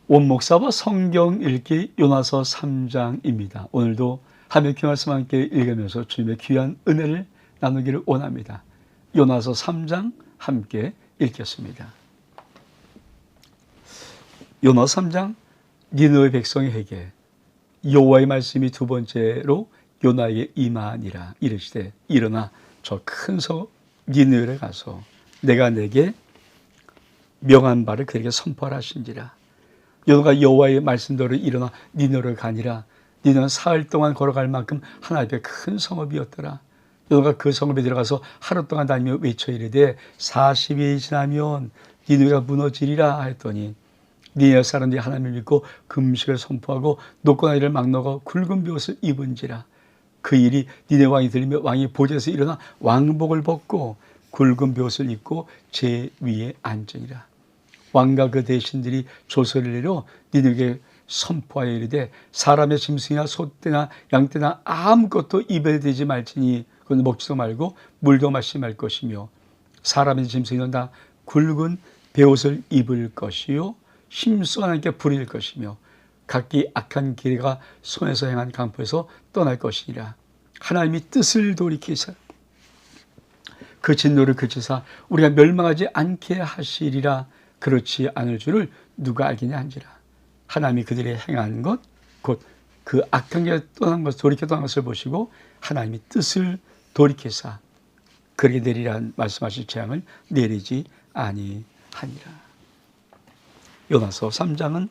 원목사와 성경 읽기 요나서 3장입니다. 오늘도 하나님의 말씀 함께 읽으면서 주님의 귀한 은혜를 나누기를 원합니다. 요나서 3장 함께 읽겠습니다. 요나서 3장 니느웨 백성의 회개. 여호와의 말씀이 두 번째로 요나에게 임하니라. 이르시되 일어나 저 큰 성 니느웨에 가서 내가 내게 명한 바를 그에게 선포하신지라. 요나가 여호와의 말씀대로 일어나 니느웨로 가니라. 니느웨는 사흘 동안 걸어갈 만큼 하나님의 큰 성읍이었더라. 요나가 그 성읍에 들어가서 하루 동안 다니며 외쳐 이르되 40일이 지나면 니느웨가 무너지리라 했더니 니느웨 사람들이 하나님을 믿고 금식을 선포하고 노고나 이를 막 넣어 굵은 벼옷을 입은지라. 그 일이 니느웨 왕이 들리며 왕이 보좌에서 일어나 왕복을 벗고 굵은 벼옷을 입고 제 위에 앉으니라. 왕과 그 대신들이 조서를 내려 니느웨에게 선포하여 이르되 사람의 짐승이나 소떼나 양떼나 아무것도 입에 대지 말지니 그건 먹지도 말고 물도 마시지 말 것이며 사람의 짐승이는 다 굵은 벼옷을 입을 것이요 힘써 하나님께 부릴 것이며 각기 악한 길가 손에서 행한 강포에서 떠날 것이니라. 하나님이 뜻을 돌이키사 그 진노를 그치사 우리가 멸망하지 않게 하시리라. 그렇지 않을 줄을 누가 알겠냐 한지라. 하나님이 그들이 행한 것 곧 그 악한 길에 떠난 것을 돌이켜 떠난 것을 보시고 하나님이 뜻을 돌이키사 그렇게 내리라는 말씀하실 재앙을 내리지 아니하니라. 요나서 3장은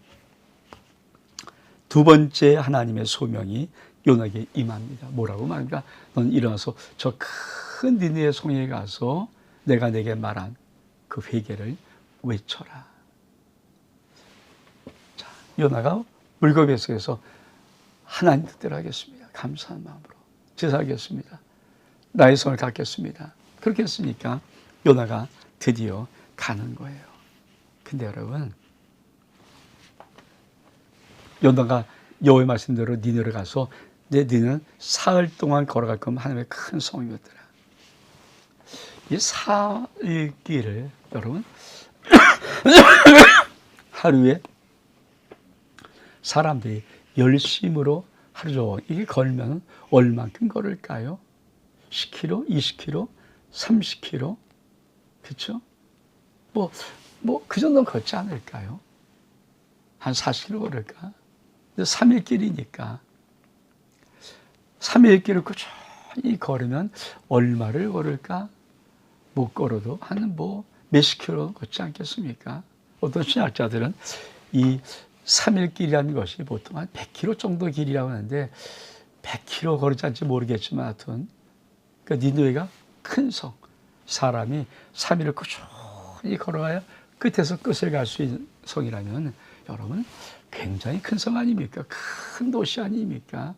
두 번째 하나님의 소명이 요나에게 임합니다. 뭐라고 말합니까? 넌 일어나서 저 큰 니느웨 성에 가서 내가 내게 말한 그 회개를 외쳐라. 자, 요나가 물고기 뱃속에서 하나님 뜻대로 하겠습니다. 감사한 마음으로 제사하겠습니다. 나의 손을 갖겠습니다. 그렇게 했으니까 요나가 드디어 가는 거예요. 근데 여러분, 요나가 여호와의 말씀대로 니느웨를 가서 니느웨는 사흘 동안 걸어갈 거면 하나님의 큰 성이었더라. 이 사흘 길을 여러분 하루에 사람들이 열심으로 하루 종일 이게 걸면 얼만큼 걸을까요? 10km, 20km, 30km, 그렇죠? 그 정도는 걷지 않을까요? 한 40km 걸을까? 3일 길이니까 3일 길을 꾸준히 걸으면 얼마를 걸을까? 못 걸어도 한 몇십 킬로 걷지 않겠습니까? 어떤 신학자들은 이 3일 길이라는 것이 보통 한 100km 정도 길이라고 하는데 100km 걸을지 않을지 모르겠지만 하여튼 그러니까 니느웨가 큰 성, 사람이 3일을 꾸준히 걸어가야 끝에서 끝을 갈 수 있는 성이라면 여러분 굉장히 큰 성 아닙니까? 큰 도시 아닙니까?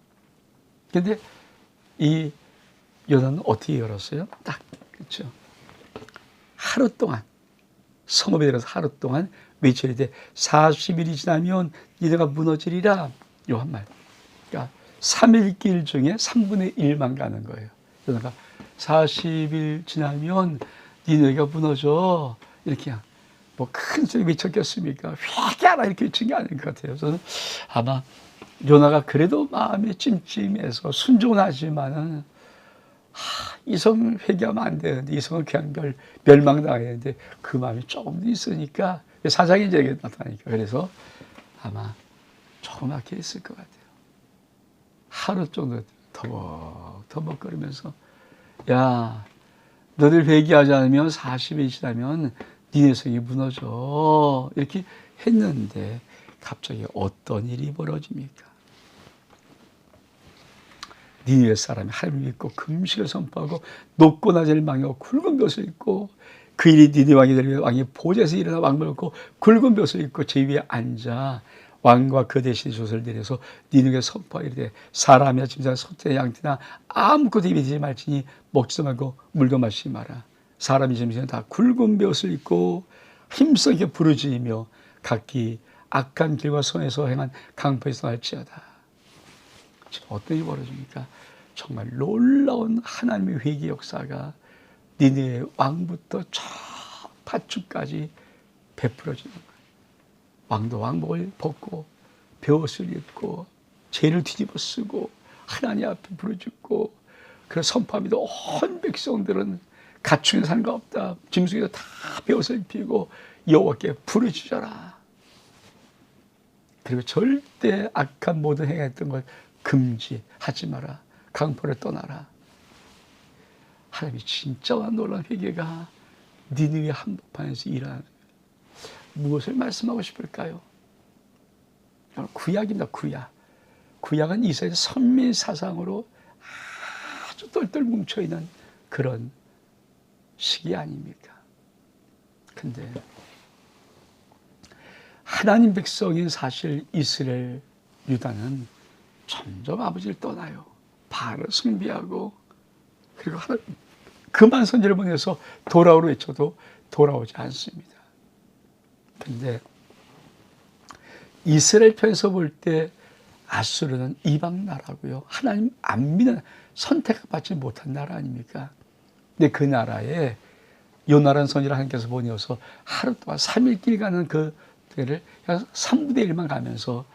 근데 이 요나는 어떻게 열었어요? 딱 그렇죠. 하루 동안 성읍에 들어서 하루 동안 외치리되 40일이 지나면 니느웨가 무너지리라. 요 한 말. 그러니까 3일 길 중에 3분의 1만 가는 거예요. 그러니까 40일 지나면 니느웨가 무너져. 이렇게 큰 소리 외쳤겠습니까? 회개하라 이렇게 외친 게 아닌 것 같아요. 저는 아마 요나가 그래도 마음이 찜찜해서 순종하지만은 이 성은 회개하면 안 되는데 이 성은 그냥 멸망당하는데 그 마음이 조금 더 있으니까 사장이 이제 나타나니까 그래서 아마 조그맣게 있을 것 같아요. 하루 정도 터벅터벅거리면서 야 너들 회개하지 않으면 40일이 지나면 니네 성이 무너져 이렇게 했는데 갑자기 어떤 일이 벌어집니까? 니느웨 사람이 하나님을 믿고 금식을 선포하고 높고 낮을 망하고 굵은 벼옷을 입고 그 일이 니느웨 왕이 되면 왕이 보좌에서 일어나 왕복을 입고 굵은 벼옷을 입고 제 위에 앉아 왕과 그 대신 조서를 내려서 니느웨에 선포하여 이르되 사람이나 짐승이나 소떼나 양떼나 아무것도 입에 대지 말지니 먹지도 말고 물도 마시지 마라. 사람이 짐승은 다 굵은 벼옷을 입고 힘써 이렇게 부르짖으며 각기 악한 길과 손에서 행한 강포에서 날지어다. 지금 어떤 일이 벌어집니까? 정말 놀라운 하나님의 회개 역사가 니느웨 왕부터 저 팥죽까지 베풀어지는 거예요. 왕도 왕복을 벗고 베옷을 입고 죄를 뒤집어 쓰고 하나님 앞에 부르짖고 그래서 선포합니다. 온 백성들은 가축에 사는 거 없다. 짐승에도 다 베옷을 입히고 여호와께 부르짖어라. 그리고 절대 악한 모든 행했던 걸 금지하지 마라. 강포를 떠나라. 하나님이 진짜 놀라운 회개가 니느웨 한복판에서 일어나는 거예요. 무엇을 말씀하고 싶을까요? 구약입니다. 구약. 구약은 이스라엘 선민 사상으로 아주 똘똘 뭉쳐있는 그런 시기 아닙니까? 근데 하나님 백성인 사실 이스라엘 유다는 점점 아버지를 떠나요. 바알을 숭배하고 그리고 그만 선지를 보내서 돌아오라 외쳐도 돌아오지 않습니다. 근데 이스라엘 편에서 볼 때 아수르는 이방 나라고요. 하나님 안 믿는 선택받지 못한 나라 아닙니까? 근데 그 나라에 요나라는 선지를 하나님께서 보내어서 하루 동안 3일 길 가는 그 때를 3분의 1만 가면서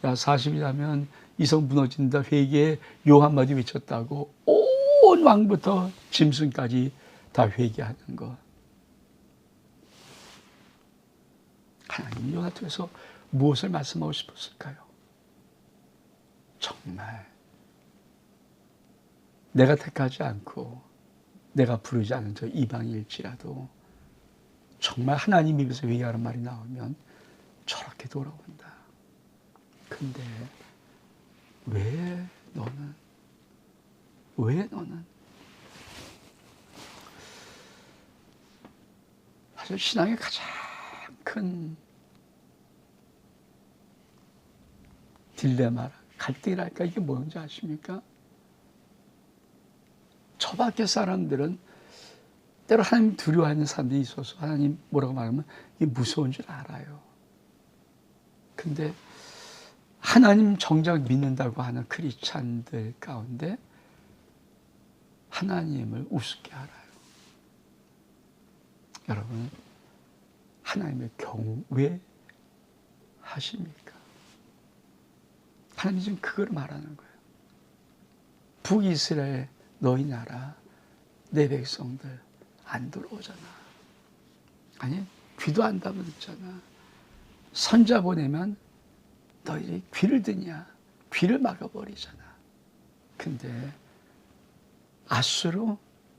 야 40일이라면 이성 무너진다 회개에 요 한마디 외쳤다고 온 왕부터 짐승까지 다 회개하는 것. 하나님 요나 통해서 무엇을 말씀하고 싶었을까요? 정말 내가 택하지 않고 내가 부르지 않은 저 이방일지라도 정말 하나님 입에서 회개하는 말이 나오면 저렇게 돌아온다. 근데 왜 너는 사실 신앙의 가장 큰 딜레마, 갈등이랄까 이게 뭔지 아십니까? 저 밖에 사람들은 때로 하나님 두려워하는 사람들이 있어서 하나님 뭐라고 말하면 이게 무서운 줄 알아요. 근데 하나님 정작 믿는다고 하는 크리스찬들 가운데 하나님을 우습게 알아요. 여러분, 하나님의 경외하십니까? 하나님이 지금 그걸 말하는 거예요. 북이스라엘 너희 나라 내 백성들 안 들어오잖아. 아니 귀도 안 담았잖아. 선자 보내면 너희 귀를 드냐? 귀를 막아버리잖아. 근데 아수르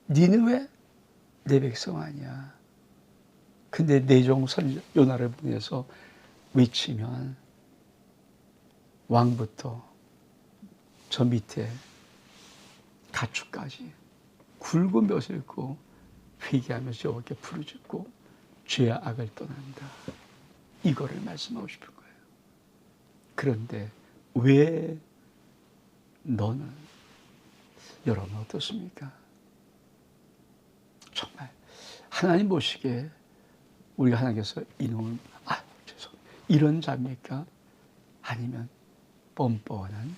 니느웨 내 백성 아니야. 근데 내종 선자 요나를 보내서 외치면 왕부터 저 밑에 가축까지 굵은 벼슬 입고 회개하면서 여호와께 부르짖고 죄와 악을 떠난다. 이거를 말씀하고 싶은 거예요. 그런데 왜 너는 여러분 어떻습니까? 정말 하나님 보시기에 우리가 하나님께서 이놈은 이런 자입니까? 아니면 뻔뻔한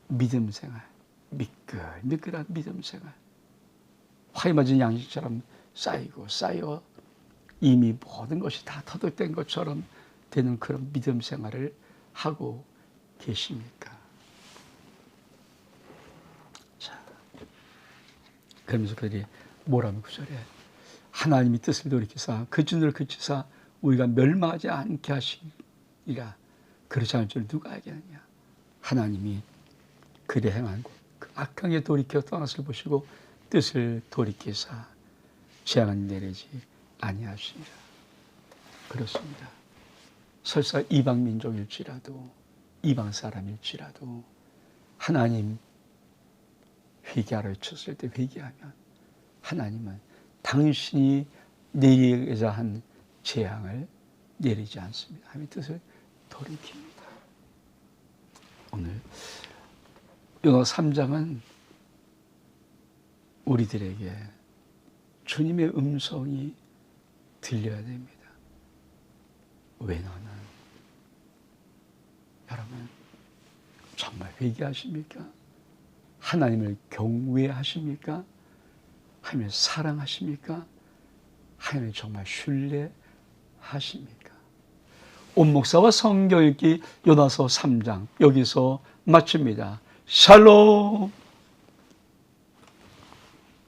믿음 생활, 미끌미끌한 믿음 생활, 화에 맞은 양식처럼 쌓여 이미 모든 것이 다 터득된 것처럼 되는 그런 믿음 생활을 하고 계십니까? 자, 그러면서 그들이 뭐라면 구절에 하나님이 뜻을 돌이키사 그 진을 그치사 우리가 멸망하지 않게 하시리라. 그렇지 않을 줄 누가 알겠느냐. 하나님이 그리 행한 그 악한 게 돌이켜 떠났을 보시고 뜻을 돌이키사 재앙은 내리지 아니하시리라. 그렇습니다. 설사 이방 민족일지라도 이방 사람일지라도 하나님 회개하라 외쳤을 때 회개하면 하나님은 당신이 내리고자 한 재앙을 내리지 않습니다. 하나님의 뜻을 돌이킵니다. 오늘 요나 3장은 우리들에게 주님의 음성이 들려야 됩니다. 왜 너는? 여러분 정말 회개하십니까? 하나님을 경외하십니까? 하나님을 사랑하십니까? 하나님을 정말 신뢰하십니까? 온 목사와 성경 읽기 요나서 3장 여기서 마칩니다. 샬롬.